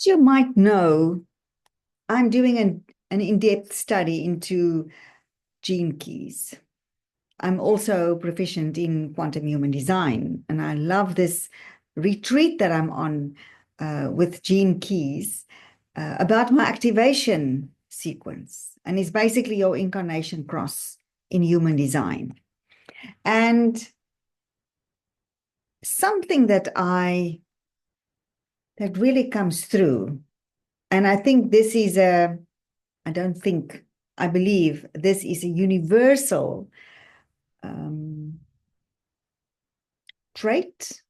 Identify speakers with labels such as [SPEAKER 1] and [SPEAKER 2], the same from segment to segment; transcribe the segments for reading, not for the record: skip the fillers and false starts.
[SPEAKER 1] As you might know, I'm doing an in-depth study into gene keys. I'm also proficient in quantum human design, and I love this retreat that I'm on with gene keys about my activation sequence. And it's basically your incarnation cross in human design. And something that really comes through, and I think this is I believe this is a universal trait,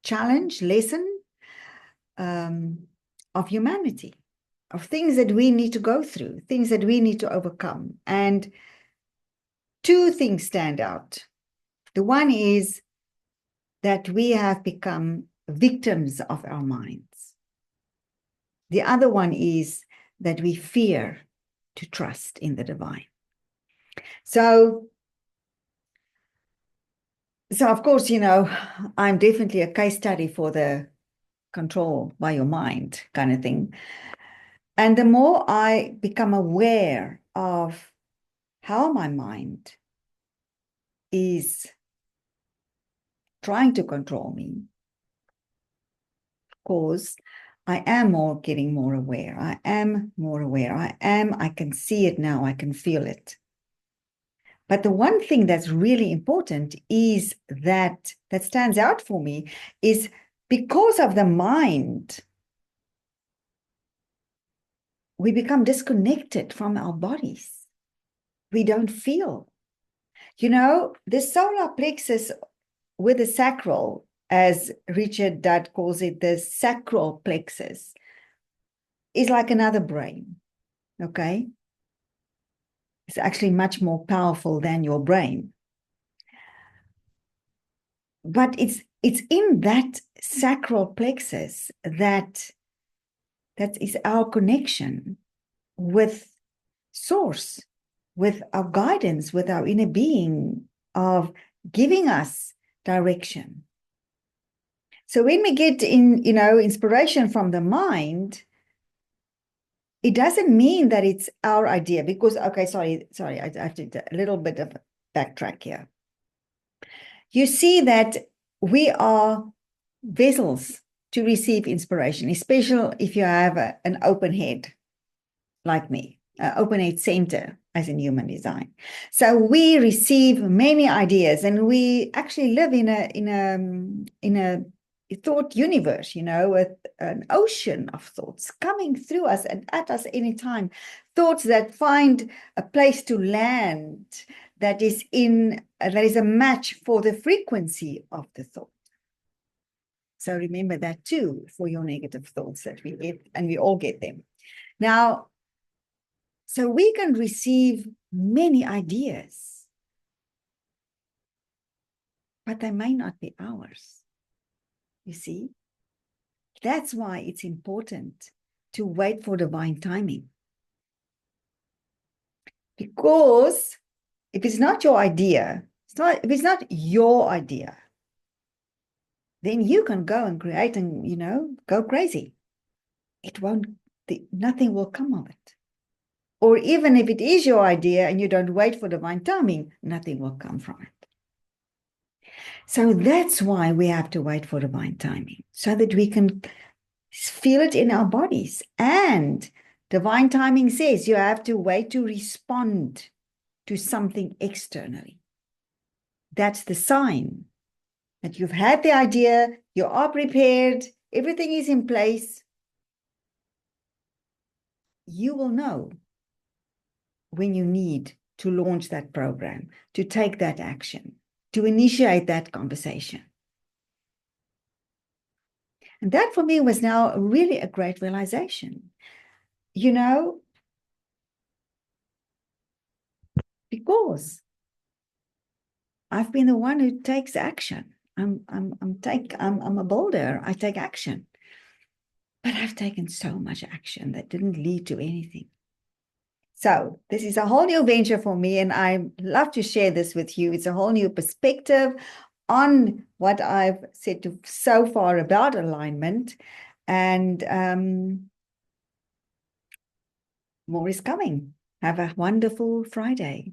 [SPEAKER 1] challenge, lesson of humanity, of things that we need to go through, things that we need to overcome. And two things stand out. The one is that we have become victims of our minds. The other one is that we fear to trust in the divine. So of course, I'm definitely a case study for the control by your mind kind of thing. And the more I become aware of how my mind is trying to control me, of course, I am getting more aware. I am more aware. I can see it now. I can feel it. But the one thing that's really important is that stands out for me is because of the mind, we become disconnected from our bodies. We don't feel. The solar plexus with the sacral, as Richard Dudd calls it, the sacral plexus, is like another brain, okay? It's actually much more powerful than your brain. But it's in that sacral plexus that is our connection with source, with our guidance, with our inner being of giving us direction. So when we get inspiration from the mind, it doesn't mean that it's our idea because, okay, sorry, I have to do a little bit of backtrack here. You see that we are vessels to receive inspiration, especially if you have an open head like me, open head center as in human design. So we receive many ideas, and we actually live in a thought universe, with an ocean of thoughts coming through us and at us anytime. Thoughts that find a place to land that is a match for the frequency of the thought. So remember that too for your negative thoughts that we get, and we all get them. Now, so we can receive many ideas, but they may not be ours. You see? That's why it's important to wait for divine timing. Because if it's not your idea, if it's not your idea, then you can go and create and, go crazy. Nothing will come of it. Or even if it is your idea and you don't wait for divine timing, nothing will come from it. So that's why we have to wait for divine timing, so that we can feel it in our bodies. And divine timing says you have to wait to respond to something externally. That's the sign that you've had the idea, you are prepared, everything is in place. You will know when you need to launch that program, to take that action, to initiate that conversation. And that for me was now really a great realization, because I've been the one who takes action. I'm a builder. I take action. But I've taken so much action that didn't lead to anything. So this is a whole new venture for me, and I love to share this with you. It's a whole new perspective on what I've said so far about alignment. And more is coming. Have a wonderful Friday.